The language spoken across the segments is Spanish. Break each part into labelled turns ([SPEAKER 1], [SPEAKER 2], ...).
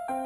[SPEAKER 1] Efesios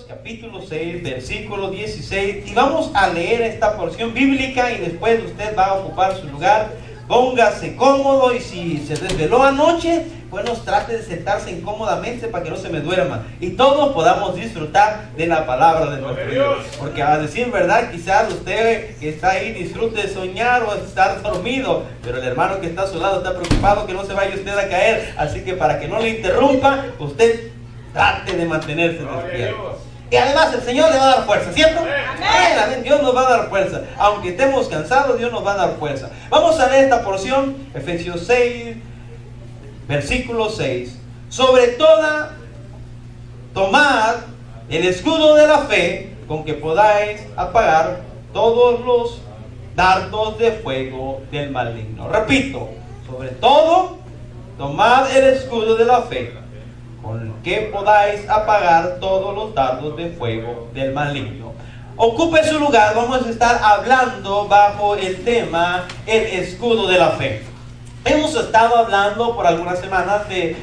[SPEAKER 1] capítulo 6, versículo 16, y vamos a leer esta porción bíblica y después usted va a ocupar su lugar. Póngase cómodo y si se desveló anoche, bueno, trate de sentarse incómodamente para que no se me duerma y todos podamos disfrutar de la palabra de nuestro Dios. Porque a decir verdad, quizás usted que está ahí disfrute de soñar o estar dormido, pero el hermano que está a su lado está preocupado que no se vaya usted a caer. Así que para que no le interrumpa, usted trate de mantenerse despierto. Y además el Señor le va a dar fuerza, ¿cierto? Amén. Dios nos va a dar fuerza. Aunque estemos cansados, Dios nos va a dar fuerza. Vamos a leer esta porción, Efesios 6, versículo 6. Sobre toda, tomad el escudo de la fe, con que podáis apagar todos los dardos de fuego del maligno. Repito, sobre todo, tomad el escudo de la fe, con que podáis apagar todos los dardos de fuego del maligno. Ocupe su lugar. Vamos a estar hablando bajo el tema el escudo de la fe. Hemos estado hablando por algunas semanas de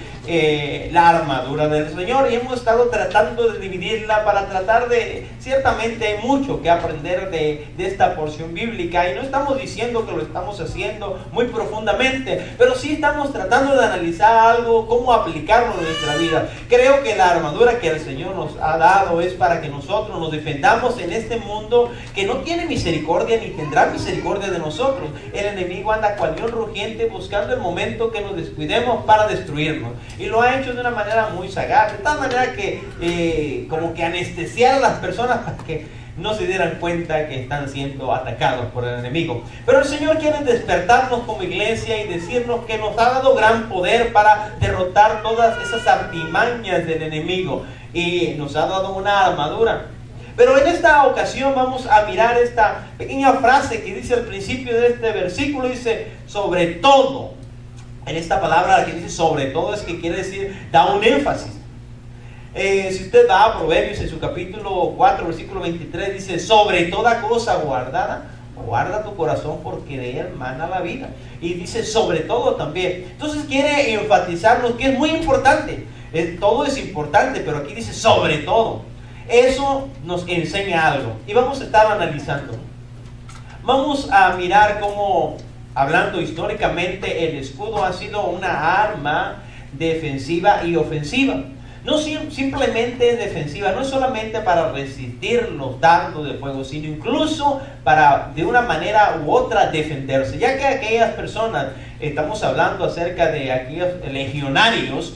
[SPEAKER 1] la armadura del Señor y hemos estado tratando de dividirla para tratar de, ciertamente hay mucho que aprender de esta porción bíblica y no estamos diciendo que lo estamos haciendo muy profundamente, pero sí estamos tratando de analizar algo, cómo aplicarlo en nuestra vida. Creo que la armadura que el Señor nos ha dado es para que nosotros nos defendamos en este mundo que no tiene misericordia ni tendrá misericordia de nosotros. El enemigo anda cual león rugiente buscando el momento que nos descuidemos para destruirnos. Y lo ha hecho de una manera muy sagaz, de tal manera que como que anestesiar a las personas para que no se dieran cuenta que están siendo atacados por el enemigo. Pero el Señor quiere despertarnos como iglesia y decirnos que nos ha dado gran poder para derrotar todas esas artimañas del enemigo. Y nos ha dado una armadura. Pero en esta ocasión vamos a mirar esta pequeña frase que dice al principio de este versículo, dice, sobre todo. En esta palabra que dice sobre todo es que quiere decir, da un énfasis. Si usted va a Proverbios en su capítulo 4, versículo 23, dice, sobre toda cosa guardada, guarda tu corazón porque de él mana la vida. Y dice sobre todo también. Entonces quiere enfatizarnos que es muy importante. Todo es importante, pero aquí dice sobre todo. Eso nos enseña algo. Y vamos a estar analizando. Vamos a mirar cómo, hablando históricamente, el escudo ha sido una arma defensiva y ofensiva. No simplemente defensiva, no solamente para resistir los dardos de fuego, sino incluso para de una manera u otra defenderse. Ya que aquellas personas, estamos hablando acerca de aquellos legionarios,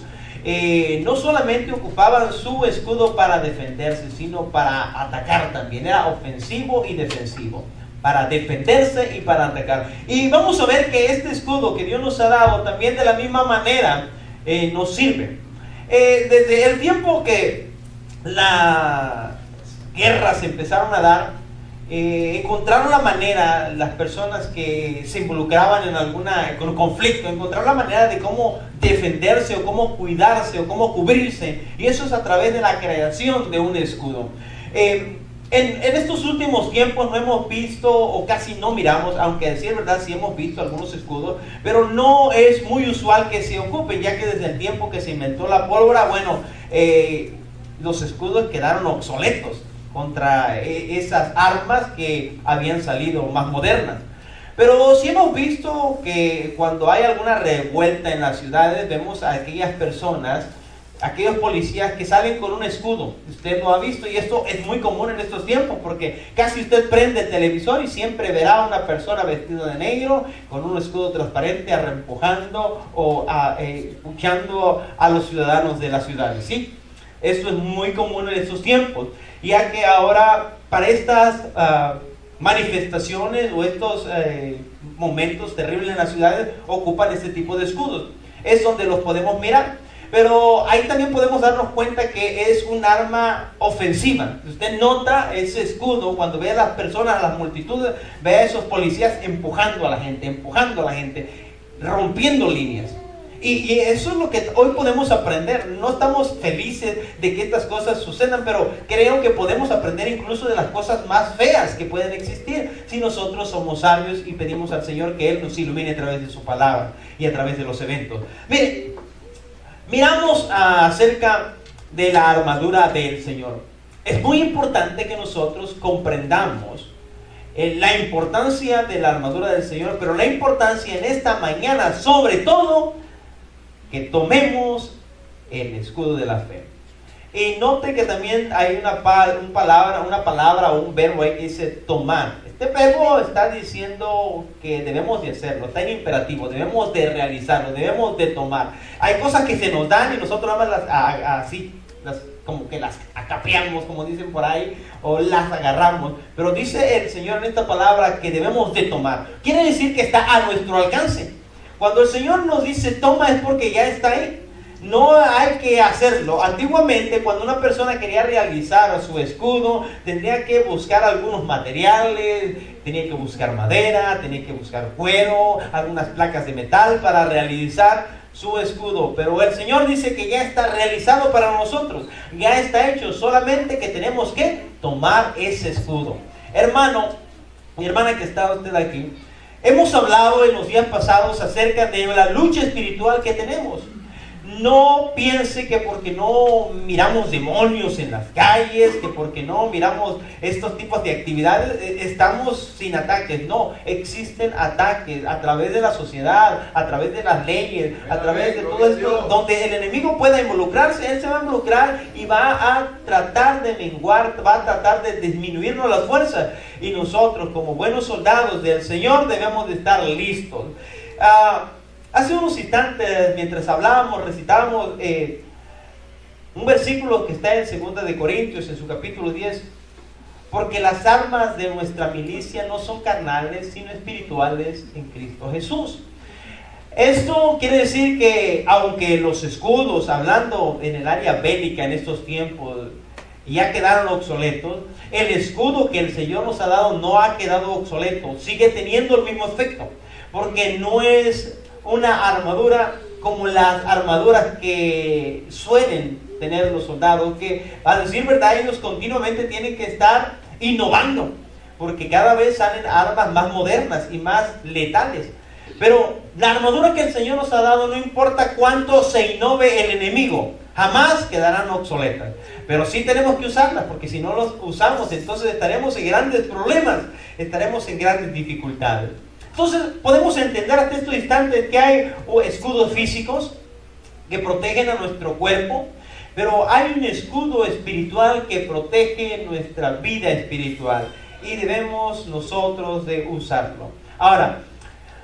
[SPEAKER 1] no solamente ocupaban su escudo para defenderse, sino para atacar también. Era ofensivo y defensivo. Para defenderse y para atacar. Y vamos a ver que este escudo que Dios nos ha dado también de la misma manera nos sirve. Desde el tiempo que las guerras se empezaron a dar, encontraron la manera, las personas que se involucraban en algún conflicto, encontraron la manera de cómo defenderse o cómo cuidarse o cómo cubrirse. Y eso es a través de la creación de un escudo. En estos últimos tiempos no hemos visto o casi no miramos, aunque decir verdad sí hemos visto algunos escudos, pero no es muy usual que se ocupen, ya que desde el tiempo que se inventó la pólvora, bueno, los escudos quedaron obsoletos contra esas armas que habían salido más modernas. Pero sí hemos visto que cuando hay alguna revuelta en las ciudades, vemos a aquellas personas, aquellos policías que salen con un escudo. Usted lo ha visto y esto es muy común en estos tiempos porque casi usted prende el televisor y siempre verá a una persona vestida de negro con un escudo transparente empujando o escuchando a los ciudadanos de las ciudades, ¿sí? Esto es muy común en estos tiempos, ya que ahora para estas manifestaciones o estos momentos terribles en las ciudades ocupan este tipo de escudos. Es donde los podemos mirar. Pero ahí también podemos darnos cuenta que es un arma ofensiva. Usted nota ese escudo cuando ve a las personas, a las multitudes, ve a esos policías empujando a la gente, rompiendo líneas. Y eso es lo que hoy podemos aprender. No estamos felices de que estas cosas sucedan, pero creo que podemos aprender incluso de las cosas más feas que pueden existir si nosotros somos sabios y pedimos al Señor que Él nos ilumine a través de su palabra y a través de los eventos. Mire, miramos acerca de la armadura del Señor. Es muy importante que nosotros comprendamos la importancia de la armadura del Señor, pero la importancia en esta mañana, sobre todo, que tomemos el escudo de la fe. Y note que también hay una palabra o un verbo ahí que dice tomar. Este verbo está diciendo que debemos de hacerlo, está en imperativo, debemos de realizarlo, debemos de tomar. Hay cosas que se nos dan y nosotros nada más como que las acapeamos, como dicen por ahí, o las agarramos. Pero dice el Señor en esta palabra que debemos de tomar. Quiere decir que está a nuestro alcance. Cuando el Señor nos dice toma es porque ya está ahí. No hay que hacerlo. Antiguamente, cuando una persona quería realizar su escudo, tendría que buscar algunos materiales, tenía que buscar madera, tenía que buscar cuero, algunas placas de metal para realizar su escudo. Pero el Señor dice que ya está realizado para nosotros, ya está hecho, solamente que tenemos que tomar ese escudo. Hermano, mi hermana que está usted aquí, hemos hablado en los días pasados acerca de la lucha espiritual que tenemos. No piense que porque no miramos demonios en las calles, que porque no miramos estos tipos de actividades, estamos sin ataques. No, existen ataques a través de la sociedad, a través de las leyes, a través de todo esto, donde el enemigo pueda involucrarse. Él se va a involucrar y va a tratar de menguar, va a tratar de disminuirnos las fuerzas. Y nosotros, como buenos soldados del Señor, debemos de estar listos. Hace unos instantes, mientras hablábamos, recitábamos un versículo que está en 2 de Corintios, en su capítulo 10. Porque las armas de nuestra milicia no son carnales, sino espirituales en Cristo Jesús. Esto quiere decir que, aunque los escudos, hablando en el área bélica en estos tiempos, ya quedaron obsoletos, el escudo que el Señor nos ha dado no ha quedado obsoleto, sigue teniendo el mismo efecto. Porque no es una armadura como las armaduras que suelen tener los soldados, que a decir verdad ellos continuamente tienen que estar innovando, porque cada vez salen armas más modernas y más letales. Pero la armadura que el Señor nos ha dado, no importa cuánto se innove el enemigo, jamás quedarán obsoletas. Pero sí tenemos que usarlas, porque si no los usamos, entonces estaremos en grandes problemas, estaremos en grandes dificultades. Entonces podemos entender hasta estos instantes que hay escudos físicos que protegen a nuestro cuerpo, pero hay un escudo espiritual que protege nuestra vida espiritual y debemos nosotros de usarlo. Ahora,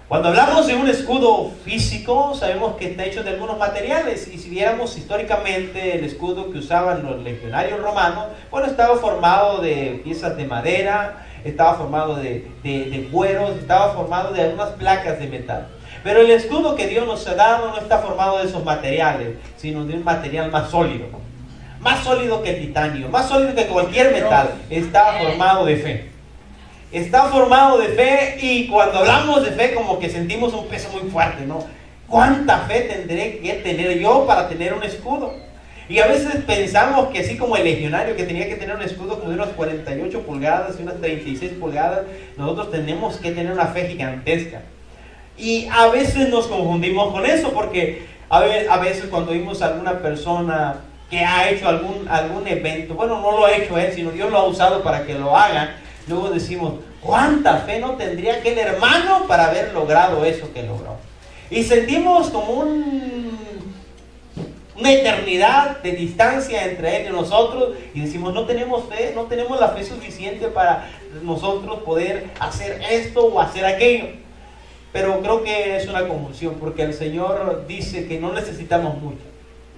[SPEAKER 1] cuando hablamos de un escudo físico, sabemos que está hecho de algunos materiales, y si viéramos históricamente el escudo que usaban los legionarios romanos, bueno, estaba formado de piezas de madera, estaba formado de cueros, estaba formado de algunas placas de metal. Pero el escudo que Dios nos ha dado no está formado de esos materiales, sino de un material más sólido que el titanio, más sólido que cualquier metal. Está formado de fe. Está formado de fe, y cuando hablamos de fe como que sentimos un peso muy fuerte, ¿no? ¿Cuánta fe tendré que tener yo para tener un escudo? Y a veces pensamos que así como el legionario que tenía que tener un escudo como de unas 48 pulgadas y unas 36 pulgadas, nosotros tenemos que tener una fe gigantesca. Y a veces nos confundimos con eso, porque a veces cuando vimos a alguna persona que ha hecho algún evento, bueno, no lo ha hecho él, sino Dios lo ha usado para que lo hagan, luego decimos, ¿cuánta fe no tendría aquel hermano para haber logrado eso que logró? Y sentimos como una eternidad de distancia entre él y nosotros, y decimos, no tenemos fe, no tenemos la fe suficiente para nosotros poder hacer esto o hacer aquello. Pero creo que es una confusión, porque el Señor dice que no necesitamos mucho.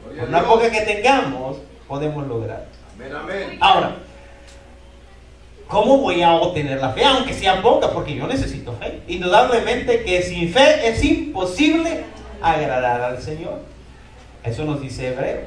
[SPEAKER 1] Por una poca que tengamos, podemos lograr.
[SPEAKER 2] Amén, amén.
[SPEAKER 1] Ahora, ¿cómo voy a obtener la fe? Aunque sea poca, porque yo necesito fe. Indudablemente que sin fe es imposible agradar al Señor. Eso nos dice Hebreo.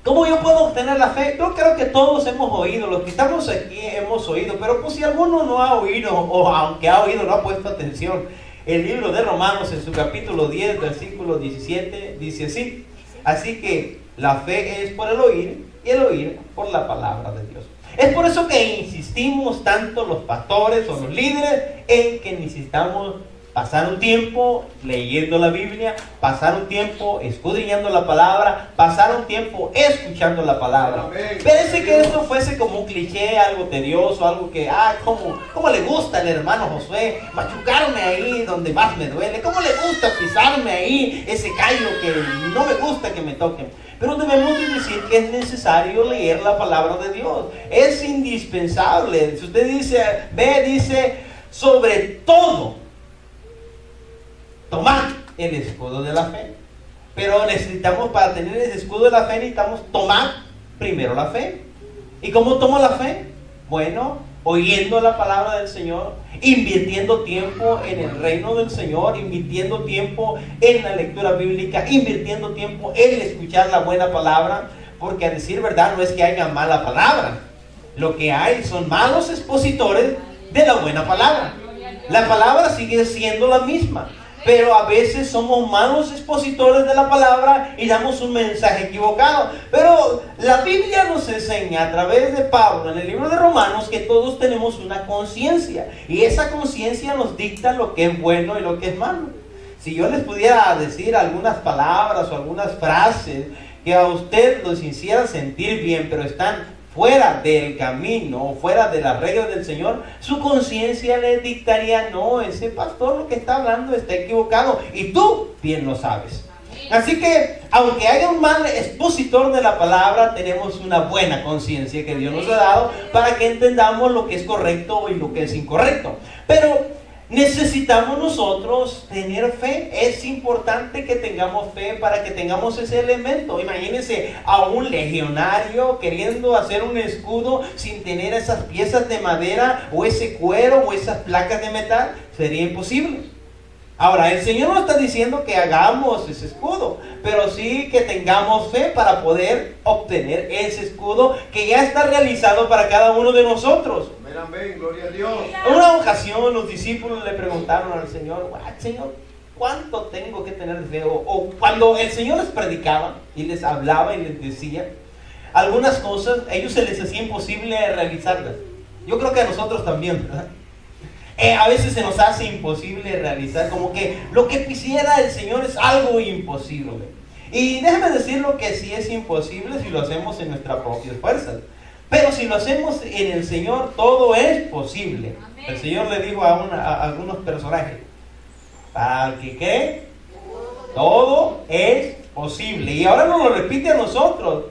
[SPEAKER 1] ¿Cómo yo puedo obtener la fe? Yo creo que todos hemos oído, los que estamos aquí hemos oído, pero pues si alguno no ha oído, o aunque ha oído no ha puesto atención, El libro de Romanos en su capítulo 10, versículo 17, dice así: así que la fe es por el oír y el oír por la palabra de Dios. Es por eso que insistimos tanto los pastores o los líderes en que necesitamos pasar un tiempo leyendo la Biblia, pasar un tiempo escudriñando la palabra, pasar un tiempo escuchando la palabra. Parece que esto fuese como un cliché, algo tedioso, algo que, ¿cómo le gusta al hermano Josué machucarme ahí donde más me duele? ¿Cómo le gusta pisarme ahí ese callo que no me gusta que me toquen? Pero debemos de decir que es necesario leer la palabra de Dios. Es indispensable. Si usted dice, sobre todo, tomar el escudo de la fe. Pero necesitamos, para tener ese escudo de la fe, necesitamos tomar primero la fe. ¿Y cómo tomo la fe? Bueno, oyendo la palabra del Señor, invirtiendo tiempo en el reino del Señor, invirtiendo tiempo en la lectura bíblica, invirtiendo tiempo en escuchar la buena palabra, porque a decir verdad no es que haya mala palabra. Lo que hay son malos expositores de la buena palabra. La palabra sigue siendo la misma, pero a veces somos malos expositores de la palabra y damos un mensaje equivocado. Pero la Biblia nos enseña a través de Pablo en el libro de Romanos que todos tenemos una conciencia, y esa conciencia nos dicta lo que es bueno y lo que es malo. Si yo les pudiera decir algunas palabras o algunas frases que a usted los hiciera sentir bien, pero están fuera del camino, fuera de las reglas del Señor, su conciencia le dictaría: no, ese pastor lo que está hablando está equivocado, y tú bien lo sabes. Así que, aunque haya un mal expositor de la palabra, tenemos una buena conciencia que Dios nos ha dado para que entendamos lo que es correcto y lo que es incorrecto. Pero necesitamos nosotros tener fe. Es importante que tengamos fe para que tengamos ese elemento. Imagínense a un legionario queriendo hacer un escudo sin tener esas piezas de madera o ese cuero o esas placas de metal. Sería imposible. Ahora, el Señor no está diciendo que hagamos ese escudo, pero sí que tengamos fe para poder obtener ese escudo que ya está realizado para cada uno de nosotros.
[SPEAKER 2] Amén, gloria a Dios.
[SPEAKER 1] En una ocasión los discípulos le preguntaron al Señor: Señor, ¿cuánto tengo que tener fe? O cuando el Señor les predicaba y les hablaba y les decía algunas cosas, a ellos se les hacía imposible realizarlas. Yo creo que a nosotros también, ¿verdad? A veces se nos hace imposible realizar, como que lo que quisiera el Señor es algo imposible. Y déjeme decirlo que sí es imposible si lo hacemos en nuestras propias fuerzas. Pero si lo hacemos en el Señor, todo es posible. Amén. El Señor le dijo a algunos personajes: para el que cree, todo es posible. Y ahora nos lo repite a nosotros.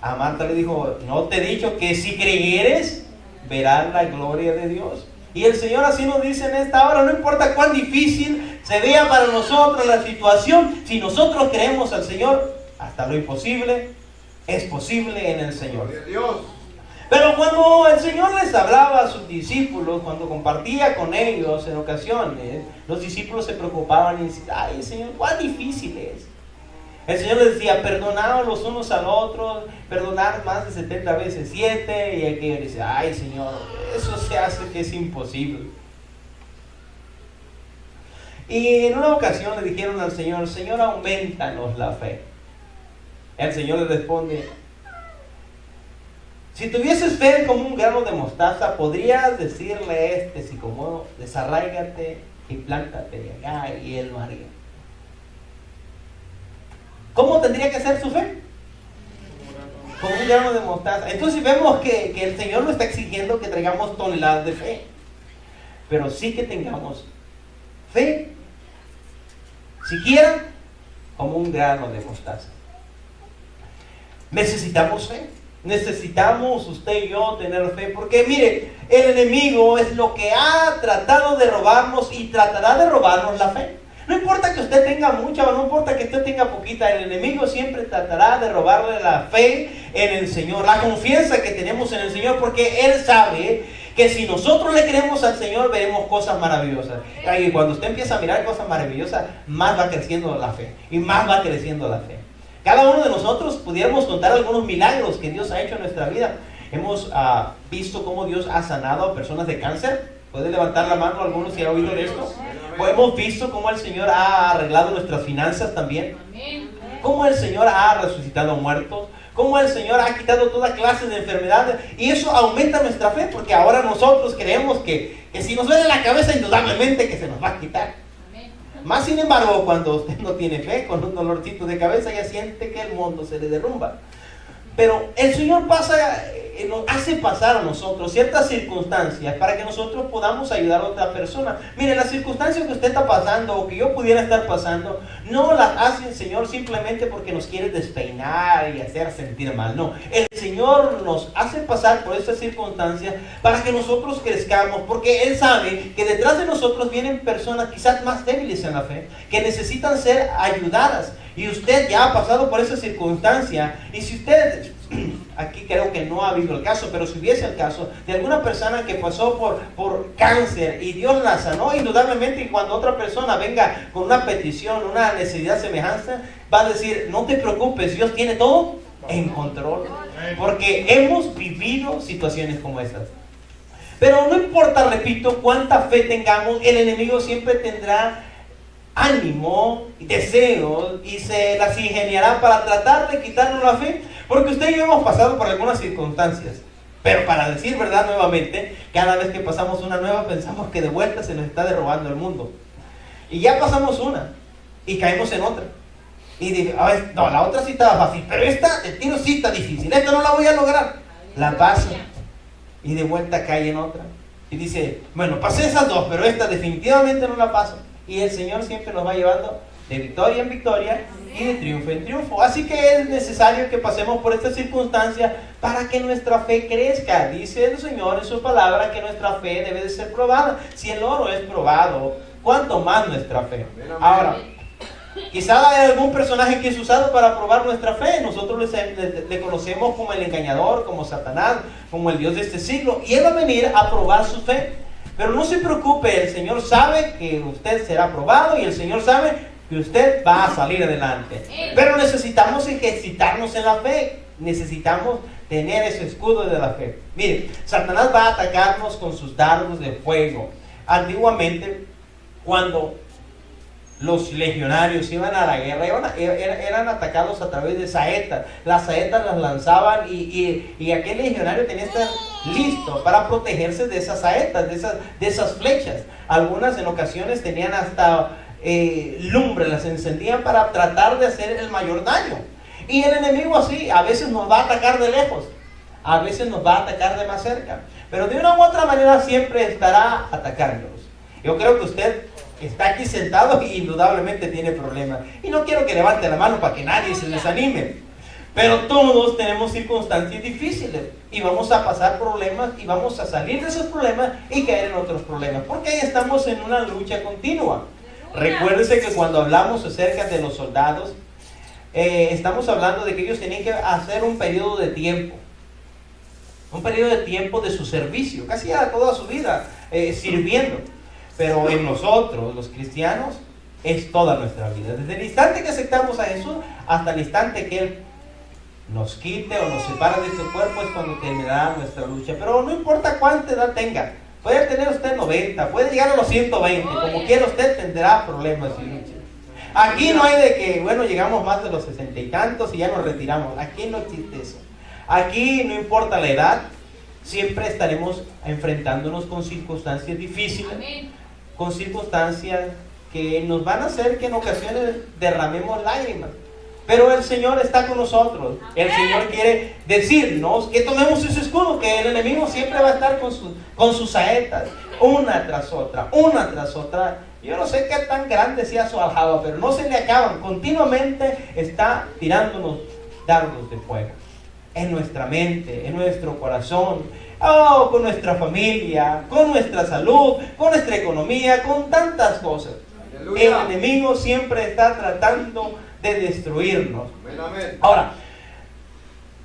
[SPEAKER 1] A Marta le dijo: no te he dicho que si creyeres, verás la gloria de Dios. Y el Señor así nos dice en esta hora: no importa cuán difícil se vea para nosotros la situación, si nosotros creemos al Señor, hasta lo imposible es posible en el Señor.
[SPEAKER 2] Dios.
[SPEAKER 1] Pero cuando el Señor les hablaba a sus discípulos, cuando compartía con ellos en ocasiones, los discípulos se preocupaban y decían: ay, Señor, cuán difícil es. El Señor les decía: perdonaos los unos a los otros, perdonar más de 70 veces 7, y aquello dice: ay, Señor, eso se hace que es imposible. Y en una ocasión le dijeron al Señor: Señor, aumentanos la fe. El Señor le responde: si tuvieses fe como un grano de mostaza, podrías decirle a este sicómoro: desarráigate y plántate acá, y él lo haría. ¿Cómo tendría que ser su fe? Como un grano de mostaza. Entonces vemos que el Señor nos está exigiendo que traigamos toneladas de fe, pero sí que tengamos fe, siquiera como un grano de mostaza. Necesitamos fe. Necesitamos usted y yo tener fe, porque mire, el enemigo es lo que ha tratado de robarnos y tratará de robarnos la fe. No importa que usted tenga mucha o no importa que usted tenga poquita, el enemigo siempre tratará de robarle la fe en el Señor, la confianza que tenemos en el Señor, porque Él sabe que si nosotros le creemos al Señor, veremos cosas maravillosas. Y cuando usted empieza a mirar cosas maravillosas, más va creciendo la fe, y más va creciendo la fe. Cada uno de nosotros pudiéramos contar algunos milagros que Dios ha hecho en nuestra vida. Hemos visto cómo Dios ha sanado a personas de cáncer ¿Puede levantar la mano algunos si ha oído de esto? O hemos visto cómo el Señor ha arreglado nuestras finanzas también. Cómo el Señor ha resucitado muertos. Cómo el Señor ha quitado toda clase de enfermedades. Y eso aumenta nuestra fe, porque ahora nosotros creemos que si nos duele la cabeza, indudablemente que se nos va a quitar. Más sin embargo, cuando usted no tiene fe, con un dolorcito de cabeza, ya siente que el mundo se le derrumba. Pero el Señor nos hace pasar a nosotros ciertas circunstancias para que nosotros podamos ayudar a otra persona. Mire, las circunstancias que usted está pasando o que yo pudiera estar pasando, no las hace el Señor simplemente porque nos quiere despeinar y hacer sentir mal. No, el Señor nos hace pasar por estas circunstancias para que nosotros crezcamos, porque Él sabe que detrás de nosotros vienen personas quizás más débiles en la fe, que necesitan ser ayudadas. Y usted ya ha pasado por esa circunstancia. Y si usted, aquí creo que no ha habido el caso, pero si hubiese el caso de alguna persona que pasó por cáncer y Dios la sanó, indudablemente, y cuando otra persona venga con una petición, una necesidad semejante, va a decir, no te preocupes, Dios tiene todo en control. Porque hemos vivido situaciones como estas. Pero no importa, repito, cuánta fe tengamos, el enemigo siempre tendrá ánimo, deseos, y se las ingeniará para tratar de quitarnos la fe, porque usted y yo hemos pasado por algunas circunstancias, pero para decir verdad nuevamente, cada vez que pasamos una nueva pensamos que de vuelta se nos está derrubando el mundo, y ya pasamos una y caemos en otra, y dice, a ver, no, la otra sí estaba fácil, pero esta, el tiro sí está difícil, esta no la voy a lograr, la paso y de vuelta cae en otra, y dice, bueno, pasé esas dos, pero esta definitivamente no la paso. Y el Señor siempre nos va llevando de victoria en victoria y de triunfo en triunfo. Así que es necesario que pasemos por estas circunstancias para que nuestra fe crezca. Dice el Señor en su palabra que nuestra fe debe de ser probada. Si el oro es probado, ¿cuánto más nuestra fe? Ahora, quizá hay algún personaje que es usado para probar nuestra fe. Nosotros le conocemos como el engañador, como Satanás, como el Dios de este siglo. Y Él va a venir a probar su fe. Pero no se preocupe, el Señor sabe que usted será probado y el Señor sabe que usted va a salir adelante. Pero necesitamos ejercitarnos en la fe, necesitamos tener ese escudo de la fe. Mire, Satanás va a atacarnos con sus dardos de fuego. Antiguamente, cuando los legionarios iban a la guerra, eran atacados a través de saetas. Las saetas las lanzaban y aquel legionario tenía que estar listo para protegerse de esas saetas, de esas flechas. Algunas en ocasiones tenían hasta lumbre, las encendían para tratar de hacer el mayor daño. Y el enemigo así, a veces nos va a atacar de lejos, a veces nos va a atacar de más cerca, pero de una u otra manera siempre estará atacándonos. Yo creo que usted está aquí sentado y indudablemente tiene problemas. Y no quiero que levante la mano para que nadie se desanime. Pero todos tenemos circunstancias difíciles. Y vamos a pasar problemas y vamos a salir de esos problemas y caer en otros problemas. Porque ahí estamos en una lucha continua. Recuérdese que cuando hablamos acerca de los soldados, estamos hablando de que ellos tenían que hacer un periodo de tiempo. Un periodo de tiempo de su servicio. Casi era toda su vida sirviendo. Pero en nosotros, los cristianos, es toda nuestra vida. Desde el instante que aceptamos a Jesús hasta el instante que Él nos quite o nos separa de este cuerpo es cuando terminará nuestra lucha. Pero no importa cuánta edad tenga. Puede tener usted 90, puede llegar a los 120. Como quiera usted tendrá problemas y luchas. Aquí no hay de que, bueno, llegamos más de los 60 y tantos y ya nos retiramos. Aquí no existe eso. Aquí no importa la edad. Siempre estaremos enfrentándonos con circunstancias difíciles. Amén. Con circunstancias que nos van a hacer que en ocasiones derramemos lágrimas. Pero el Señor está con nosotros. El Señor quiere decirnos que tomemos ese escudo, que el enemigo siempre va a estar con sus saetas, una tras otra, una tras otra. Yo no sé qué tan grande sea su aljaba, pero no se le acaban. Continuamente está tirándonos dardos de fuego. En nuestra mente, en nuestro corazón, con nuestra familia, con nuestra salud, con nuestra economía, con tantas cosas. Aleluya. El enemigo siempre está tratando de destruirnos. Amén. Ahora,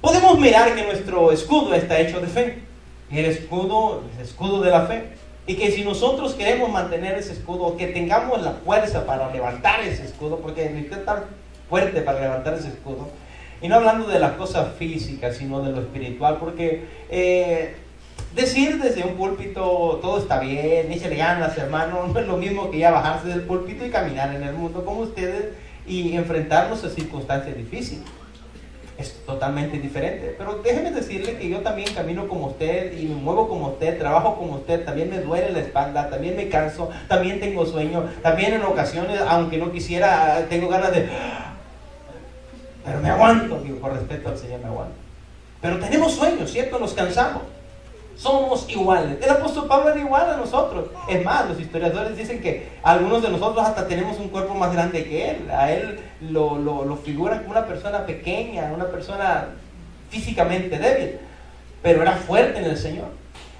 [SPEAKER 1] podemos mirar que nuestro escudo está hecho de fe. El escudo de la fe. Y que si nosotros queremos mantener ese escudo, que tengamos la fuerza para levantar ese escudo, porque necesita estar fuerte para levantar ese escudo. Y no hablando de las cosas físicas, sino de lo espiritual, porque decir desde un púlpito todo está bien, échale ganas, hermano, no es lo mismo que ya bajarse del púlpito y caminar en el mundo como ustedes y enfrentarnos a circunstancias difíciles. Es totalmente diferente, pero déjeme decirle que yo también camino como usted y me muevo como usted, trabajo como usted, también me duele la espalda, también me canso, también tengo sueño, también en ocasiones, aunque no quisiera, tengo ganas de... Pero me aguanto, digo, por respeto al Señor me aguanto. Pero tenemos sueños, ¿cierto? Nos cansamos. Somos iguales. El apóstol Pablo era igual a nosotros. Es más, los historiadores dicen que algunos de nosotros hasta tenemos un cuerpo más grande que él. A él lo figuran como una persona pequeña, una persona físicamente débil, pero era fuerte en el Señor.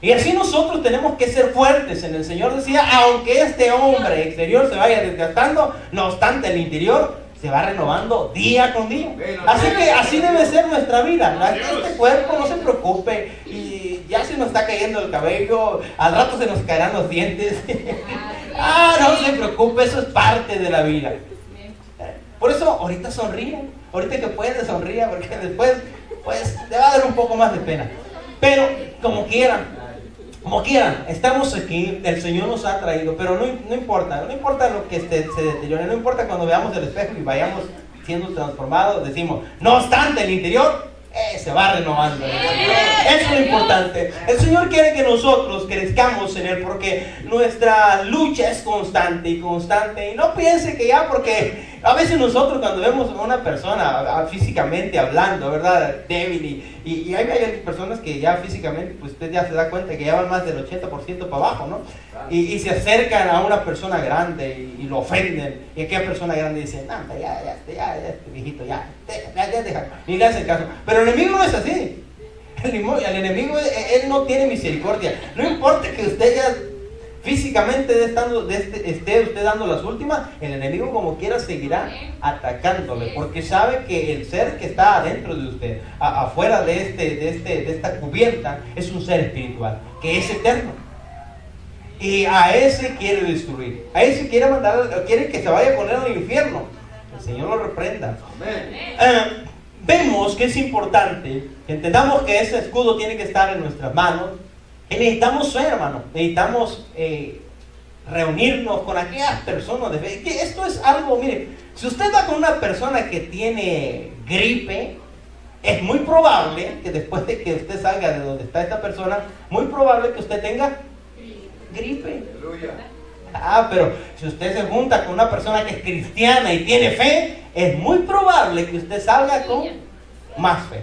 [SPEAKER 1] Y así nosotros tenemos que ser fuertes en el Señor. Decía, aunque este hombre exterior se vaya desgastando, no obstante el interior se va renovando día con día. Así que así debe ser nuestra vida. Este cuerpo, no se preocupe, y ya se nos está cayendo el cabello, al rato se nos caerán los dientes. No se preocupe, eso es parte de la vida. Por eso ahorita sonríe, ahorita que puede sonríe, porque después pues te va a dar un poco más de pena. Pero como quieran, estamos aquí, el Señor nos ha traído, pero no importa lo que se deteriore, no importa cuando veamos el espejo y vayamos siendo transformados, decimos, no obstante el interior, se va renovando. Eso es lo importante. El Señor quiere que nosotros crezcamos en Él, porque nuestra lucha es constante, y no piense que ya, porque a veces nosotros cuando vemos a una persona físicamente hablando, ¿verdad?, débil, y hay personas que ya físicamente, pues usted ya se da cuenta que ya van más del 80% para abajo, ¿no? Y se acercan a una persona grande y lo ofenden, y aquella persona grande dice, no, ya, este viejito, ya deja, ni le hace caso. Pero el enemigo no es así. El enemigo, él no tiene misericordia. No importa que usted ya físicamente esté usted dando las últimas, el enemigo como quiera seguirá atacándole, porque sabe que el ser que está adentro de usted, afuera de esta cubierta, es un ser espiritual, que es eterno. Y a ese quiere destruir, a ese quiere que se vaya con él al infierno. El Señor lo reprenda. Vemos que es importante que entendamos que ese escudo tiene que estar en nuestras manos. Y necesitamos fe, hermano. Necesitamos reunirnos con aquellas personas de fe. Que esto es algo, mire, si usted va con una persona que tiene gripe, es muy probable que después de que usted salga de donde está esta persona, muy probable que usted tenga gripe. Pero si usted se junta con una persona que es cristiana y tiene fe, es muy probable que usted salga con más fe.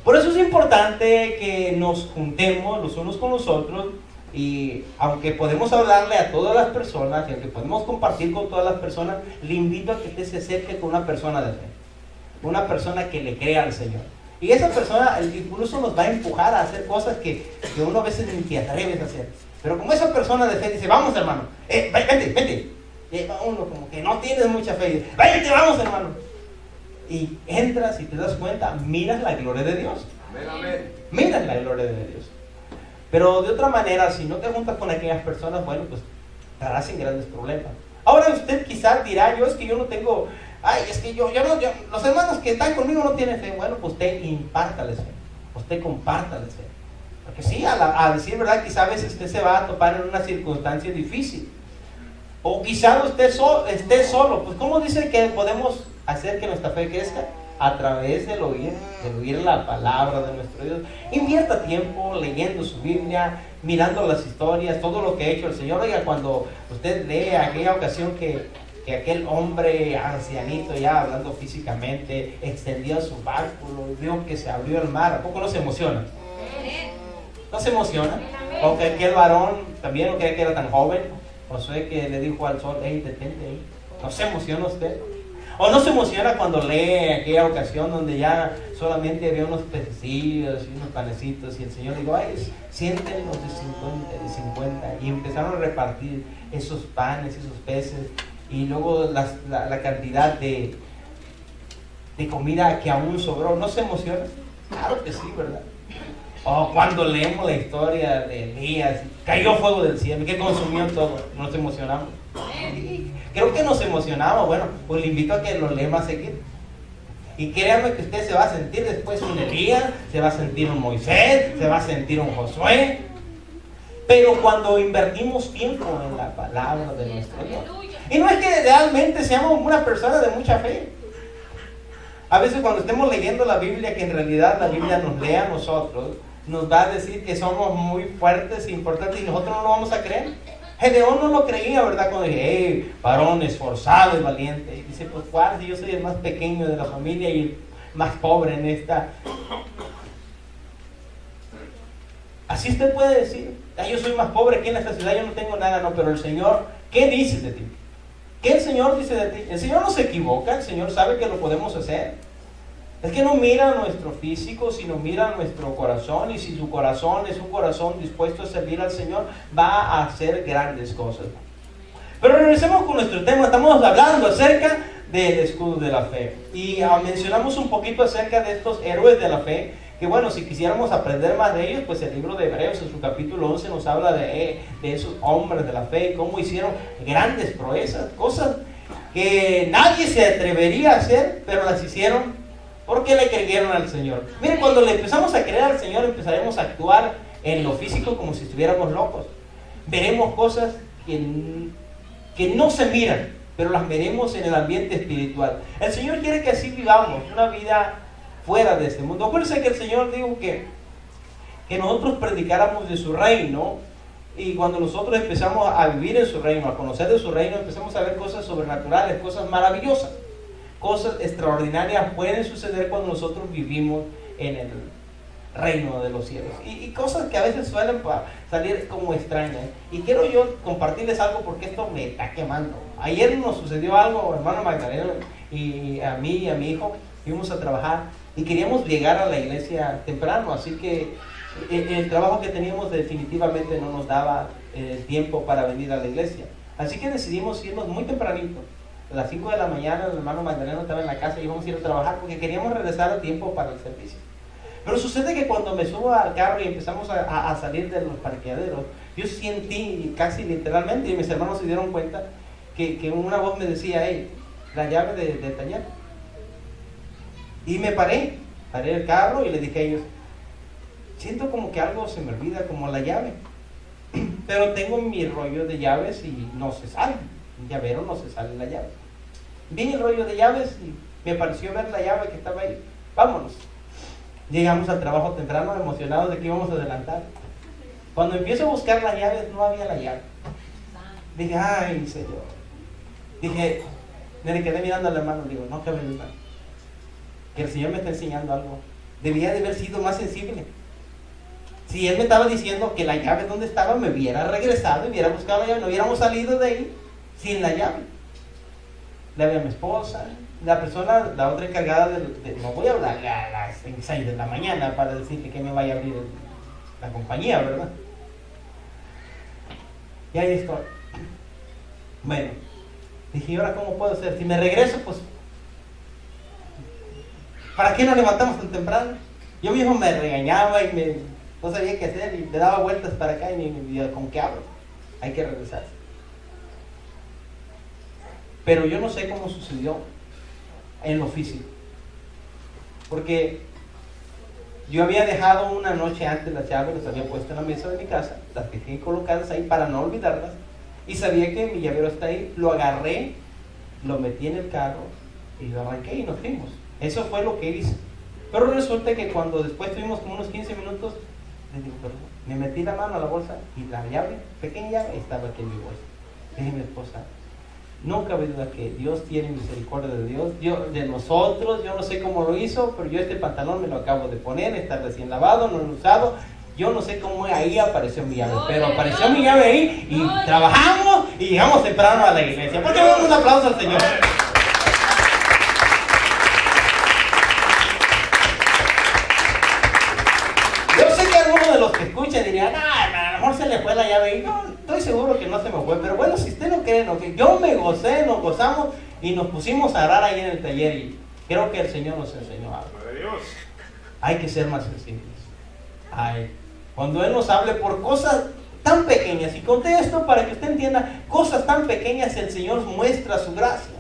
[SPEAKER 1] Por eso es importante que nos juntemos los unos con los otros, y aunque podemos hablarle a todas las personas y aunque podemos compartir con todas las personas, le invito a que usted se acerque con una persona de fe, una persona que le crea al Señor. Y esa persona incluso nos va a empujar a hacer cosas que uno a veces ni te atreves a hacer. Pero como esa persona de fe dice, vamos hermano, vente. Y uno como que no tienes mucha fe, dice, vente, vamos hermano. Y entras y te das cuenta, miras la gloria de Dios. Amén. Miras la gloria de Dios. Pero de otra manera, si no te juntas con aquellas personas, bueno, pues estarás en grandes problemas. Ahora usted quizás dirá, yo no tengo, es que yo los hermanos que están conmigo no tienen fe. Bueno, pues usted impártales fe, usted compártales fe. Porque sí, a decir verdad, quizá a veces usted se va a topar en una circunstancia difícil. O quizá usted esté solo. Pues ¿cómo dice que podemos hacer que nuestra fe crezca? A través del oír la palabra de nuestro Dios. Invierta tiempo leyendo su Biblia, mirando las historias, todo lo que ha hecho el Señor. Oiga, cuando usted lee aquella ocasión que aquel hombre ancianito, ya hablando físicamente, extendió su báculo y vio que se abrió el mar, ¿a poco no se emociona? ¿No se emociona? O que aquel varón, también no creía que era tan joven, Josué, que le dijo al sol, hey, detente ahí. ¿No se emociona usted? ¿O no se emociona cuando lee aquella ocasión donde ya solamente había unos pececillos y unos panecitos, y el Señor dijo, ay, sienten los de 50, y empezaron a repartir esos panes, esos peces, y luego la cantidad de comida que aún sobró? ¿No se emociona? Claro que sí, ¿verdad? O cuando leemos la historia de Elías, cayó fuego del cielo, que consumió todo, nos emocionamos. Creo que nos emocionamos. Bueno, pues le invito a que lo lea más seguido. Y créanme que usted se va a sentir después un Elías, se va a sentir un Moisés, se va a sentir un Josué. pero cuando invertimos tiempo en la palabra de nuestro Dios. Y no es que realmente seamos una persona de mucha fe. A veces cuando estemos leyendo la Biblia, que en realidad la Biblia nos lea a nosotros, nos va a decir que somos muy fuertes e importantes y nosotros no lo vamos a creer. Gedeón no lo creía, ¿verdad? Cuando dije, varón esforzado y valiente. Y dice, pues cuál, si yo soy el más pequeño de la familia y el más pobre en esta. Así usted puede decir, yo soy más pobre aquí en esta ciudad, yo no tengo nada, no, pero el Señor, ¿qué dice de ti? ¿Qué el Señor dice de ti? El Señor no se equivoca, el Señor sabe que lo podemos hacer. Es que no mira nuestro físico, sino mira nuestro corazón, y si su corazón es un corazón dispuesto a servir al Señor, va a hacer grandes cosas. Pero regresemos con nuestro tema. Estamos hablando acerca del escudo de la fe, y mencionamos un poquito acerca de estos héroes de la fe, que bueno, si quisiéramos aprender más de ellos, pues el libro de Hebreos en su capítulo 11 nos habla de esos hombres de la fe, cómo hicieron grandes proezas, cosas que nadie se atrevería a hacer, pero las hicieron porque le creyeron al Señor. Miren, cuando le empezamos a creer al Señor, empezaremos a actuar en lo físico como si estuviéramos locos. Veremos cosas que no se miran, pero las veremos en el ambiente espiritual. El Señor quiere que así vivamos una vida fuera de este mundo. Acuérdense que el Señor dijo que nosotros predicáramos de su reino, y cuando nosotros empezamos a vivir en su reino, a conocer de su reino, empezamos a ver cosas sobrenaturales, cosas maravillosas. Cosas extraordinarias pueden suceder cuando nosotros vivimos en el reino de los cielos. Y cosas que a veces suelen salir como extrañas. Y quiero yo compartirles algo porque esto me está quemando. Ayer nos sucedió algo, hermano Magdalena, y a mí y a mi hijo, fuimos a trabajar y queríamos llegar a la iglesia temprano. Así que el trabajo que teníamos definitivamente no nos daba tiempo para venir a la iglesia. Así que decidimos irnos muy tempranito. A las 5 de la mañana el hermano Magdaleno estaba en la casa y íbamos a ir a trabajar porque queríamos regresar a tiempo para el servicio. Pero sucede que cuando me subo al carro y empezamos a salir de los parqueaderos, yo sentí casi literalmente, y mis hermanos se dieron cuenta, que una voz me decía, la llave del taller. Y me paré el carro y le dije a ellos, siento como que algo se me olvida, como la llave. Pero tengo mi rollo de llaves y no se sale. El llavero no se sale la llave. Vi el rollo de llaves y me pareció ver la llave que estaba ahí. Vámonos. Llegamos al trabajo temprano, emocionados de que íbamos a adelantar. Cuando empiezo a buscar las llaves, no había la llave. Dije, ay, Señor. Dije, me quedé mirando al hermano, digo, no cabe duda que el Señor me está enseñando algo. Debía de haber sido más sensible. Si Él me estaba diciendo que la llave donde estaba, me hubiera regresado y hubiera buscado la llave, no hubiéramos salido de ahí sin la llave. Le hablé a mi esposa, la otra encargada no voy a hablarle a las 6 de la mañana para decirle que me vaya a abrir la compañía, ¿verdad? Y ahí estoy. Bueno, dije, ¿y ahora cómo puedo hacer? Si me regreso, pues, ¿para qué nos levantamos tan temprano? Yo mismo me regañaba y no sabía qué hacer y le daba vueltas para acá y ¿con qué hablo? Hay que regresar. Pero yo no sé cómo sucedió en lo físico, porque yo había dejado una noche antes las llaves, las había puesto en la mesa de mi casa, las dejé colocadas ahí para no olvidarlas, y sabía que mi llavero está ahí. Lo agarré, lo metí en el carro y lo arranqué y nos fuimos. Eso fue lo que hice. Pero resulta que cuando después tuvimos como unos 15 minutos, le digo, perdón, me metí la mano a la bolsa y la llave, pequeña llave, estaba aquí en mi bolsa. Dije a mi esposa, no cabe duda que Dios tiene misericordia de nosotros. Yo no sé cómo lo hizo, pero yo este pantalón me lo acabo de poner, está recién lavado, no lo he usado. Yo no sé cómo ahí apareció mi llave, pero apareció mi llave ahí y trabajamos y llegamos temprano a la iglesia. ¿Por qué no damos un aplauso al Señor? Yo sé que algunos de los que escuchan dirían, a lo mejor se le fue la llave y no, estoy seguro que no se me fue, pero bueno, si usted no cree, no, que yo me gocé, nos gozamos y nos pusimos a orar ahí en el taller y creo que el Señor nos enseñó algo. Hay que ser más sensibles. Cuando Él nos hable por cosas tan pequeñas, y conté esto para que usted entienda, cosas tan pequeñas el Señor muestra su gracia.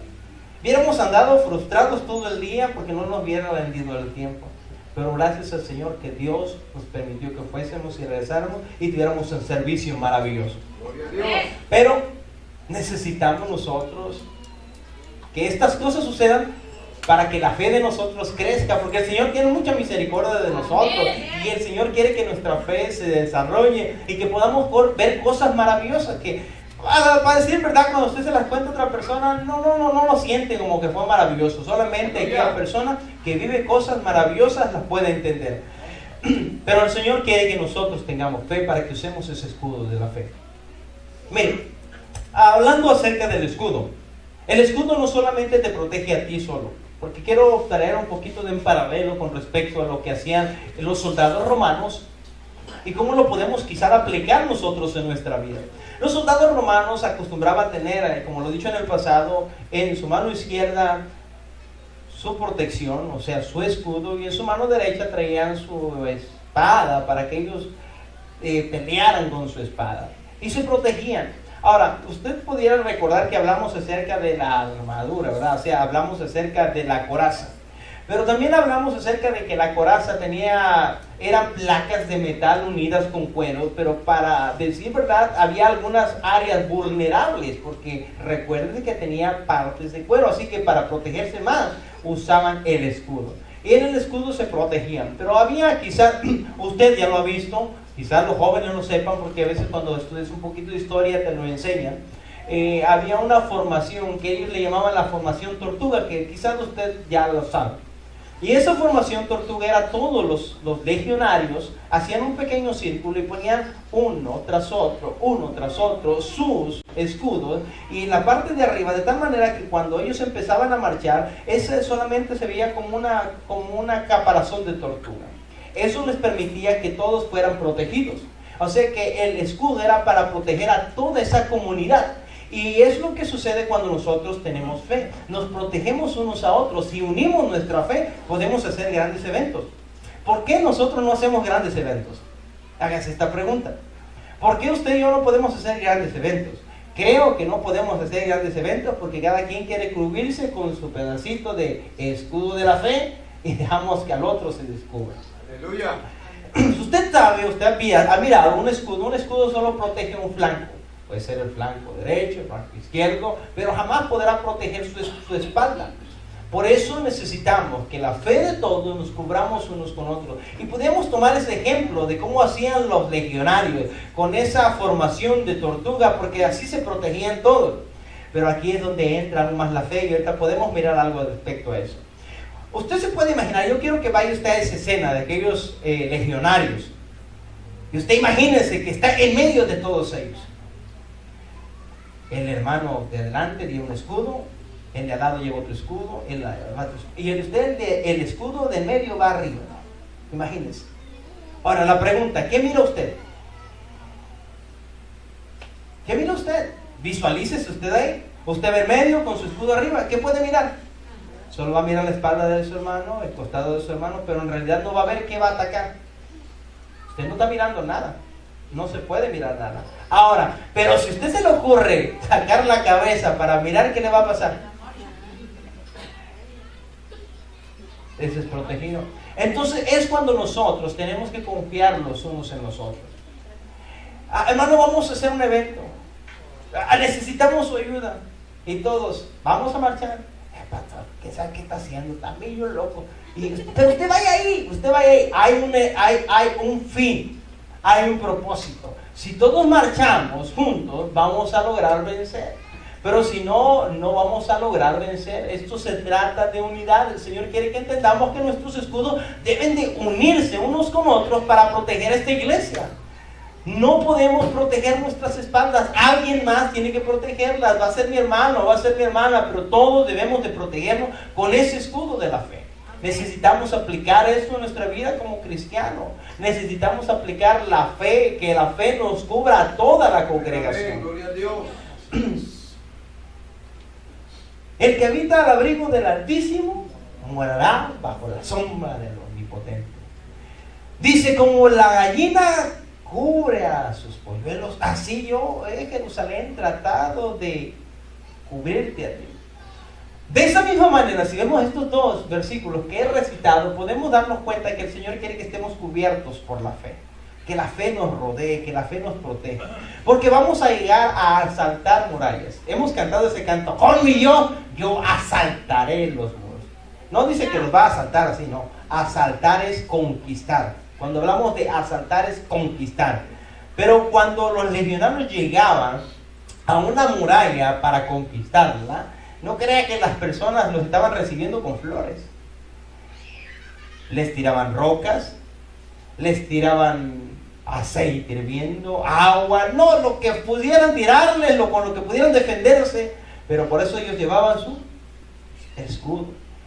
[SPEAKER 1] Hubiéramos andado frustrados todo el día porque no nos hubiera rendido el tiempo. Pero gracias al Señor que Dios nos permitió que fuésemos y regresáramos y tuviéramos un servicio maravilloso.
[SPEAKER 2] Gloria a Dios.
[SPEAKER 1] Pero necesitamos nosotros que estas cosas sucedan para que la fe de nosotros crezca, porque el Señor tiene mucha misericordia de nosotros y el Señor quiere que nuestra fe se desarrolle y que podamos ver cosas maravillosas que, para decir verdad, cuando usted se las cuenta a otra persona, no lo siente como que fue maravilloso. Solamente aquella persona que vive cosas maravillosas las puede entender. Pero el Señor quiere que nosotros tengamos fe para que usemos ese escudo de la fe. Mire, hablando acerca del escudo, el escudo no solamente te protege a ti solo, porque quiero traer un poquito de un paralelo con respecto a lo que hacían los soldados romanos y cómo lo podemos quizás aplicar nosotros en nuestra vida. Los soldados romanos acostumbraban a tener, como lo he dicho en el pasado, en su mano izquierda su protección, o sea, su escudo, y en su mano derecha traían su espada para que ellos pelearan con su espada y se protegían. Ahora, usted pudiera recordar que hablamos acerca de la armadura, ¿verdad? O sea, hablamos acerca de la coraza. Pero también hablamos acerca de que la coraza eran placas de metal unidas con cuero, pero para decir verdad, había algunas áreas vulnerables, porque recuerden que tenía partes de cuero, así que para protegerse más, usaban el escudo. Y en el escudo se protegían, pero había quizás, usted ya lo ha visto, quizás los jóvenes no sepan, porque a veces cuando estudias un poquito de historia te lo enseñan. Había una formación que ellos le llamaban la formación tortuga, que quizás usted ya lo sabe. Y esa formación tortuga era todos los legionarios hacían un pequeño círculo y ponían uno tras otro sus escudos, y en la parte de arriba, de tal manera que cuando ellos empezaban a marchar, ese solamente se veía como una caparazón de tortuga. Eso les permitía que todos fueran protegidos. O sea que el escudo era para proteger a toda esa comunidad. Y es lo que sucede cuando nosotros tenemos fe. Nos protegemos unos a otros. Si unimos nuestra fe, podemos hacer grandes eventos. ¿Por qué nosotros no hacemos grandes eventos? Hágase esta pregunta. ¿Por qué usted y yo no podemos hacer grandes eventos? Creo que no podemos hacer grandes eventos porque cada quien quiere cubrirse con su pedacito de escudo de la fe y dejamos que al otro se descubra.
[SPEAKER 2] Aleluya.
[SPEAKER 1] Usted sabe, usted ha mirado un escudo solo protege un flanco. Puede ser el flanco derecho, el flanco izquierdo, pero jamás podrá proteger su espalda. Por eso necesitamos que la fe de todos nos cubramos unos con otros. Y podemos tomar ese ejemplo de cómo hacían los legionarios con esa formación de tortuga, porque así se protegían todos. Pero aquí es donde entra aún más la fe, y ahorita podemos mirar algo respecto a eso. Usted se puede imaginar, yo quiero que vaya usted a esa escena de aquellos legionarios. Y usted imagínese que está en medio de todos ellos. El hermano de adelante lleva un escudo, el de al lado lleva otro escudo, y el escudo de medio va arriba. Imagínense. Ahora la pregunta, ¿qué mira usted? ¿Qué mira usted? Visualícese usted ahí. Usted ve en medio con su escudo arriba. ¿Qué puede mirar? Solo va a mirar la espalda de su hermano, el costado de su hermano, pero en realidad no va a ver qué va a atacar. Usted no está mirando nada. No se puede mirar nada. Ahora, pero si a usted se le ocurre sacar la cabeza para mirar qué le va a pasar, ese es protegido. Entonces es cuando nosotros tenemos que confiar los unos en los otros. Hermano, vamos a hacer un evento. Necesitamos su ayuda. Y todos, vamos a marchar. Pastor, ¿qué sabe qué está haciendo? Está medio loco. Pero usted vaya ahí. Hay un fin. Hay un propósito. Si todos marchamos juntos, vamos a lograr vencer. Pero si no vamos a lograr vencer. Esto se trata de unidad. El Señor quiere que entendamos que nuestros escudos deben de unirse unos con otros para proteger esta iglesia. No podemos proteger nuestras espaldas. Alguien más tiene que protegerlas. Va a ser mi hermano, va a ser mi hermana, pero todos debemos de protegernos con ese escudo de la fe. Necesitamos aplicar eso en nuestra vida como cristianos. Necesitamos aplicar la fe, que la fe nos cubra a toda la congregación.
[SPEAKER 2] Gloria a Dios.
[SPEAKER 1] El que habita al abrigo del Altísimo morará bajo la sombra del Omnipotente. Dice, como la gallina cubre a sus polluelos, así yo, Jerusalén, tratado de cubrirte a ti. De esa misma manera, si vemos estos dos versículos que he recitado, podemos darnos cuenta que el Señor quiere que estemos cubiertos por la fe. Que la fe nos rodee, que la fe nos proteja. Porque vamos a llegar a asaltar murallas. Hemos cantado ese canto, con mi yo asaltaré los muros. No dice que los va a asaltar así, no. Asaltar es conquistar. Cuando hablamos de asaltar es conquistar. Pero cuando los legionarios llegaban a una muralla para conquistarla, no crea que las personas los estaban recibiendo con flores. Les tiraban rocas, les tiraban aceite hirviendo, agua, no, lo que pudieran tirarles, con lo que pudieran defenderse, pero por eso ellos llevaban su escudo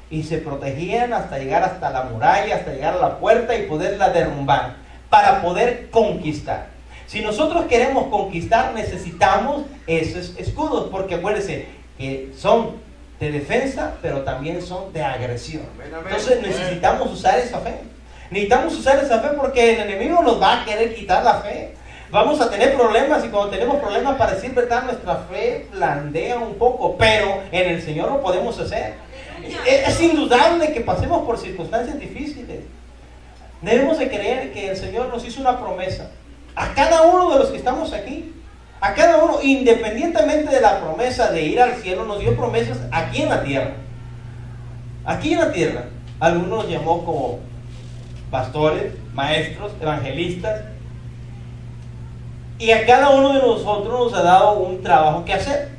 [SPEAKER 1] y se protegían hasta llegar hasta la muralla, hasta llegar a la puerta y poderla derrumbar, para poder conquistar. Si nosotros queremos conquistar, necesitamos esos escudos, porque acuérdense que son de defensa, pero también son de agresión. Entonces necesitamos usar esa fe. Necesitamos usar esa fe porque el enemigo nos va a querer quitar la fe. Vamos a tener problemas, y cuando tenemos problemas, para decir verdad, nuestra fe blandea un poco, pero en el Señor lo podemos hacer. Es indudable que pasemos por circunstancias difíciles. Debemos de creer que el Señor nos hizo una promesa a cada uno de los que estamos aquí. A cada uno, independientemente de la promesa de ir al cielo, nos dio promesas aquí en la tierra. Aquí en la tierra. Algunos nos llamó como pastores, maestros, evangelistas. Y a cada uno de nosotros nos ha dado un trabajo que hacer.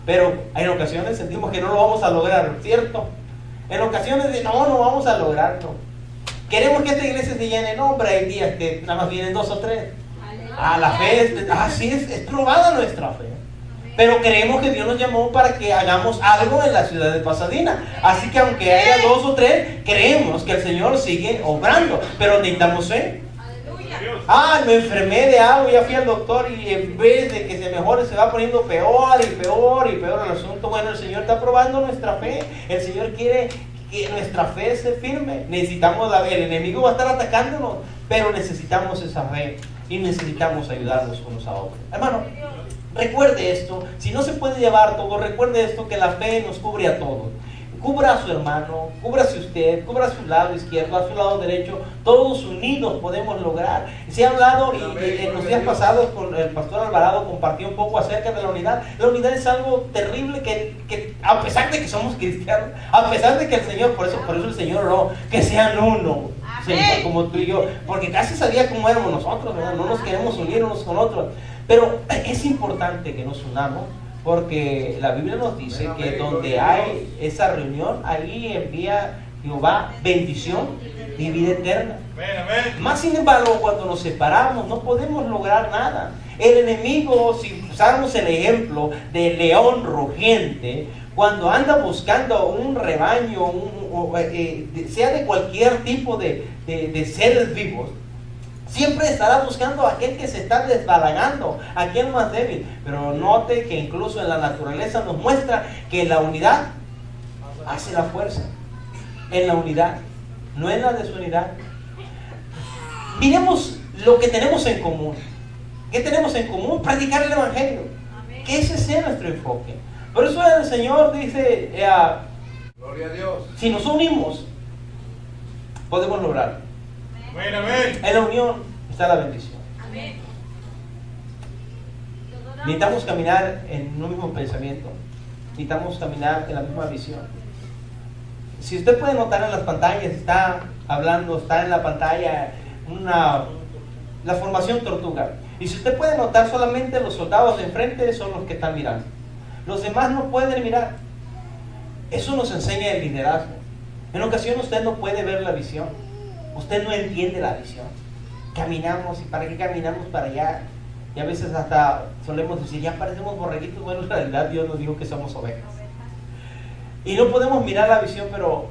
[SPEAKER 1] Pero en ocasiones sentimos que no lo vamos a lograr, ¿cierto? En ocasiones no vamos a lograrlo. Queremos que esta iglesia se llene. No, hombre, hay días que nada más vienen 2 o 3. La fe es probada nuestra fe. Pero creemos que Dios nos llamó para que hagamos algo en la ciudad de Pasadena. Así que aunque haya 2 o 3, creemos que el Señor sigue obrando. Pero necesitamos fe. Me enfermé de algo, ya fui al doctor y en vez de que se mejore se va poniendo peor y peor y peor el asunto. Bueno, el Señor está probando nuestra fe. El Señor quiere que nuestra fe se firme. Necesitamos la fe. El enemigo va a estar atacándonos, pero necesitamos esa fe. Y necesitamos ayudarnos unos a otros. Hermano, recuerde esto. Si no se puede llevar todo, recuerde esto, que la fe nos cubre a todos. Cubra a su hermano, cúbrase usted, cubra a su lado izquierdo, a su lado derecho. Todos unidos podemos lograr. Se ha hablado y en los días pasados con el pastor Alvarado compartió un poco acerca de la unidad. La unidad es algo terrible que a pesar de que somos cristianos, a pesar de que el Señor, por eso el Señor oró, que sean uno. Señor, como tú y yo, porque casi sabía cómo éramos nosotros, ¿verdad? No nos queremos unir unos con otros, pero es importante que nos unamos, porque la Biblia nos dice que donde hay esa reunión, ahí envía Jehová bendición y vida eterna. Más sin embargo, cuando nos separamos, no podemos lograr nada. El enemigo, si usáramos el ejemplo del león rugiente, cuando anda buscando un rebaño, sea de cualquier tipo de seres vivos, siempre estará buscando a aquel que se está desbalagando, a aquel más débil. Pero note que incluso en la naturaleza nos muestra que la unidad hace la fuerza. En la unidad, no en la desunidad. Miremos lo que tenemos en común. ¿Qué tenemos en común? Predicar el Evangelio. Que ese sea nuestro enfoque. Por eso el Señor dice,
[SPEAKER 2] gloria a Dios.
[SPEAKER 1] Si nos unimos, podemos lograrlo.
[SPEAKER 2] Amén, amén.
[SPEAKER 1] En la unión está la bendición.
[SPEAKER 3] Amén.
[SPEAKER 1] Necesitamos caminar en un mismo pensamiento. Necesitamos caminar en la misma visión. Si usted puede notar en las pantallas, está en la pantalla la formación tortuga. Y si usted puede notar, solamente los soldados de enfrente son los que están mirando. Los demás no pueden mirar. Eso nos enseña el liderazgo. En ocasiones usted no puede ver la visión. Usted no entiende la visión. Caminamos, ¿y para qué caminamos para allá? Y a veces hasta solemos decir, ya parecemos borreguitos. Bueno, en realidad Dios nos dijo que somos ovejas. Y no podemos mirar la visión, pero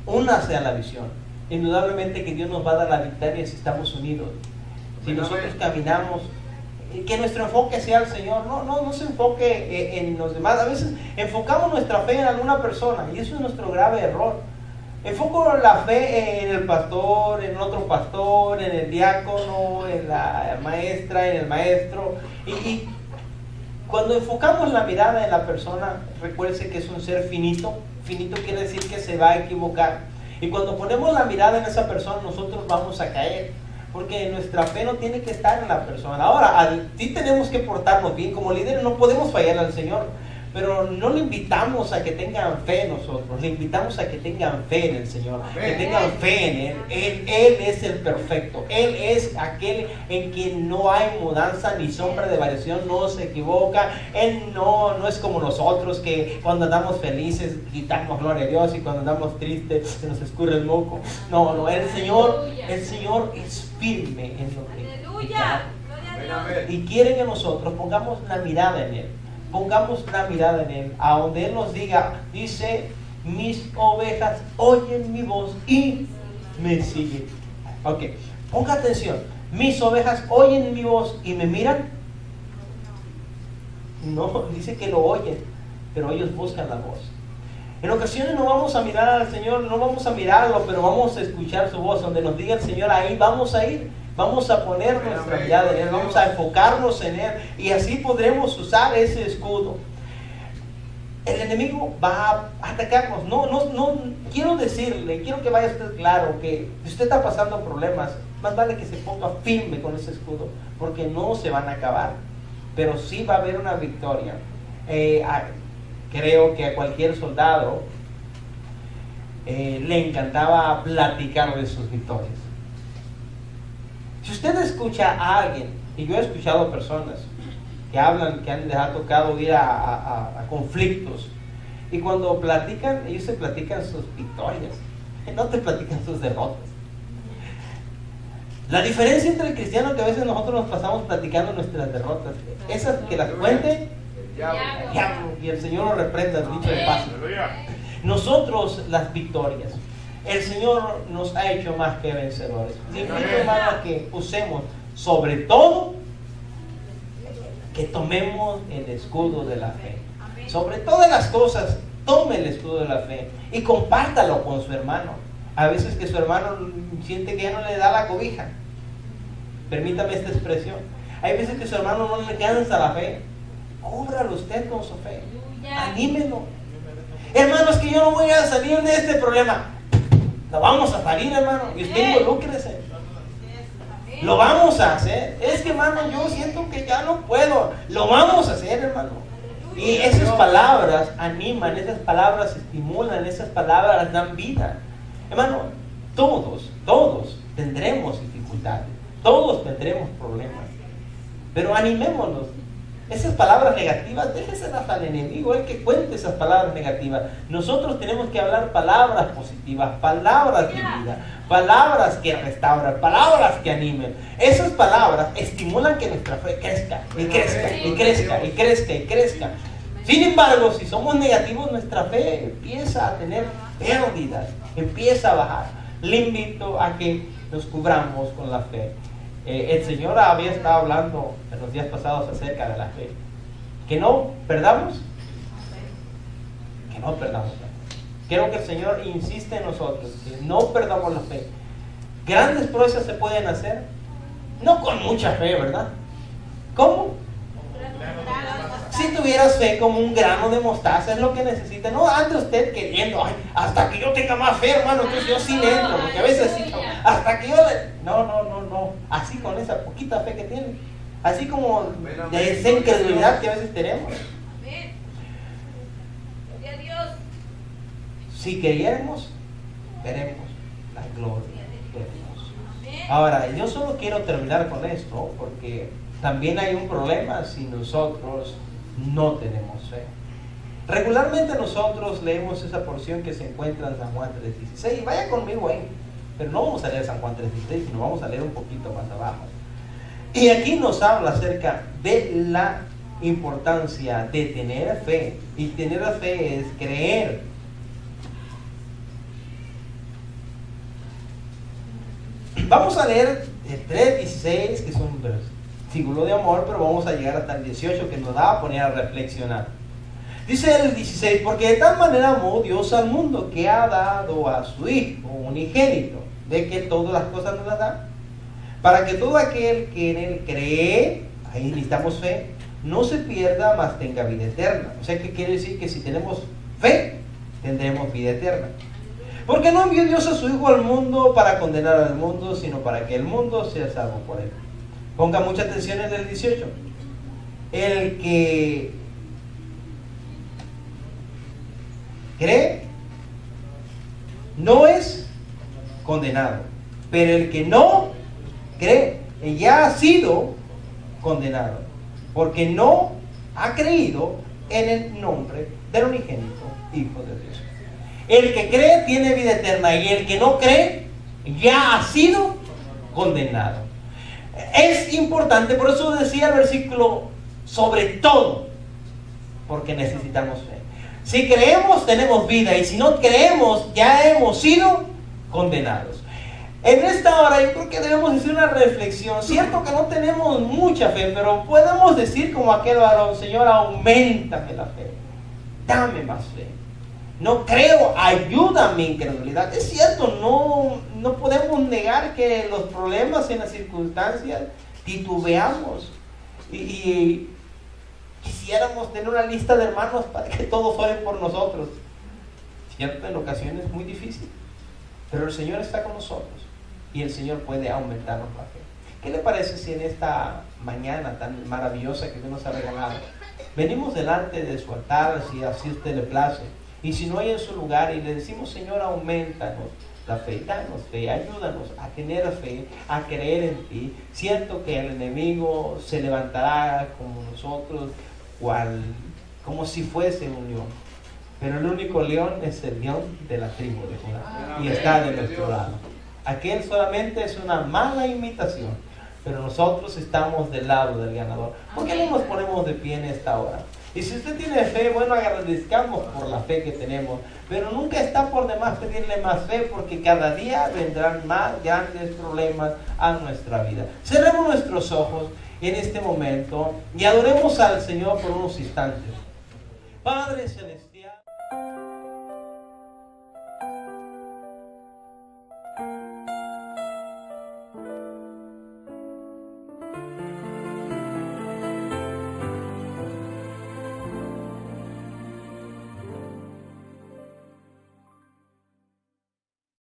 [SPEAKER 1] únase a la visión. Indudablemente que Dios nos va a dar la victoria si estamos unidos. Si nosotros caminamos, que nuestro enfoque sea el Señor. No se enfoque en los demás. A veces enfocamos nuestra fe en alguna persona y eso es nuestro grave error. Enfoco la fe en el pastor, en otro pastor, en el diácono, en la maestra, en el maestro. Y cuando enfocamos la mirada en la persona, recuerde que es un ser finito, finito quiere decir que se va a equivocar. Y cuando ponemos la mirada en esa persona, nosotros vamos a caer. Porque nuestra fe no tiene que estar en la persona. Ahora, sí tenemos que portarnos bien. Como líderes no podemos fallar al Señor. Pero no le invitamos a que tengan fe en nosotros. Le invitamos a que tengan fe en el Señor. Que tengan fe en Él. Él es el perfecto. Él es aquel en quien no hay mudanza ni sombra de variación. No se equivoca. Él no es como nosotros, que cuando andamos felices gritamos gloria a Dios, y cuando andamos tristes se nos escurre el moco. No, el Señor es firme en lo que hace. Y quiere que nosotros pongamos la mirada en Él. Pongamos la mirada en Él, a donde Él nos diga, dice, mis ovejas oyen mi voz y me siguen. Ok, ponga atención, mis ovejas oyen mi voz y me miran. No, dice que lo oyen, pero ellos buscan la voz. En ocasiones no vamos a mirar al Señor, no vamos a mirarlo, pero vamos a escuchar su voz. Donde nos diga el Señor, ahí vamos a ir. Vamos a poner nuestra mirada en Él, vamos a enfocarnos en Él, y así podremos usar ese escudo. El enemigo va a atacarnos. No quiero decirle, quiero que vaya usted claro que si usted está pasando problemas, más vale que se ponga firme con ese escudo, porque no se van a acabar, pero sí va a haber una victoria. Creo que a cualquier soldado le encantaba platicar de sus victorias. Si usted escucha a alguien, y yo he escuchado personas que hablan, que les ha tocado ir a conflictos, y cuando platican, ellos se platican sus victorias, no te platican sus derrotas. La diferencia entre el cristiano, que a veces nosotros nos pasamos platicando nuestras derrotas, esas que las cuente el diablo, y el Señor lo reprenda, dicho de paso. Nosotros las victorias. El Señor nos ha hecho más que vencedores. Le invito, hermano, a que usemos, sobre todo, que tomemos el escudo de la fe. Sobre todas las cosas, tome el escudo de la fe y compártalo con su hermano. A veces que su hermano siente que ya no le da la cobija. Permítame esta expresión. Hay veces que su hermano no le alcanza la fe. Cúbralo usted con su fe. Anímelo. Hermano, es que yo no voy a salir de este problema. Lo vamos a salir, hermano, y usted involúcrese. Lo vamos a hacer. Es que, hermano, yo siento que ya no puedo. Lo vamos a hacer, hermano. Y esas palabras animan, esas palabras estimulan, esas palabras dan vida. Hermano, todos tendremos dificultades, todos tendremos problemas, pero animémonos. Esas palabras negativas, déjeselas al enemigo, el que cuente esas palabras negativas. Nosotros tenemos que hablar palabras positivas, palabras de vida, palabras que restauran, palabras que animen. Esas palabras estimulan que nuestra fe crezca, y crezca, y crezca, y crezca, y crezca. Sin embargo, si somos negativos, nuestra fe empieza a tener pérdidas, empieza a bajar. Le invito a que nos cubramos con la fe. El Señor había estado hablando en los días pasados acerca de la fe. Que no perdamos. Que no perdamos la fe. Quiero que el Señor insiste en nosotros, que no perdamos la fe. Grandes proezas se pueden hacer, no con mucha fe, ¿verdad? ¿Cómo? Si tuvieras fe como un grano de mostaza, es lo que necesita. No ande usted queriendo, ay, hasta que yo tenga más fe, hermano, entonces yo sí le entro, porque a veces sí, hasta que yo le... No. Así con esa poquita fe que tiene, así como de esa incredulidad que a veces tenemos. Si queriéramos, veremos la gloria de Dios. Ahora, yo solo quiero terminar con esto, porque también hay un problema si nosotros no tenemos fe. Regularmente nosotros leemos esa porción que se encuentra en San Juan 3:16. Vaya conmigo ahí, pero no vamos a leer San Juan 3:16, sino vamos a leer un poquito más abajo. Y aquí nos habla acerca de la importancia de tener fe. Y tener la fe es creer. Vamos a leer el 3:16, que es un versículo de amor, pero vamos a llegar hasta el 18, que nos da a poner a reflexionar. Dice el 16, porque de tal manera amó Dios al mundo, que ha dado a su Hijo unigénito, de que todas las cosas nos las da, para que todo aquel que en Él cree, ahí necesitamos fe, no se pierda, mas tenga vida eterna. O sea, ¿qué quiere decir? Que si tenemos fe, tendremos vida eterna. Porque no envió Dios a su Hijo al mundo para condenar al mundo, sino para que el mundo sea salvo por él. Ponga mucha atención en el 18. El que cree no es condenado, pero el que no cree ya ha sido condenado, porque no ha creído en el nombre del unigénito Hijo de Dios. El que cree tiene vida eterna, y el que no cree ya ha sido condenado. Es importante, por eso decía el versículo, sobre todo, porque necesitamos fe. Si creemos, tenemos vida, y si no creemos, ya hemos sido condenados. En esta hora yo creo que debemos hacer una reflexión. Cierto que no tenemos mucha fe, pero podemos decir como aquel varón: Señor, auméntame la fe, dame más fe. No creo, ayuda a mi incredulidad. Es cierto, no podemos negar que los problemas, en las circunstancias, titubeamos. Y quisiéramos tener una lista de hermanos para que todos oren por nosotros. Cierto, en ocasiones es muy difícil, pero el Señor está con nosotros y el Señor puede aumentarnos la fe. ¿Qué le parece si en esta mañana tan maravillosa que Dios nos ha regalado, venimos delante de su altar, si así usted le place, y si no hay en su lugar, y le decimos: Señor, aumentanos la fe, danos fe, ayúdanos a tener fe, a creer en ti? Cierto que el enemigo se levantará como nosotros, como si fuese un león, pero el único león es el león de la tribu de Judá, y está de nuestro lado. Aquel solamente es una mala imitación, pero nosotros estamos del lado del ganador. ¿Por qué no nos ponemos de pie en esta hora? Y si usted tiene fe, bueno, agradezcamos por la fe que tenemos, pero nunca está por demás pedirle más fe, porque cada día vendrán más grandes problemas a nuestra vida. Cerremos nuestros ojos en este momento y adoremos al Señor por unos instantes. Padre Celestial.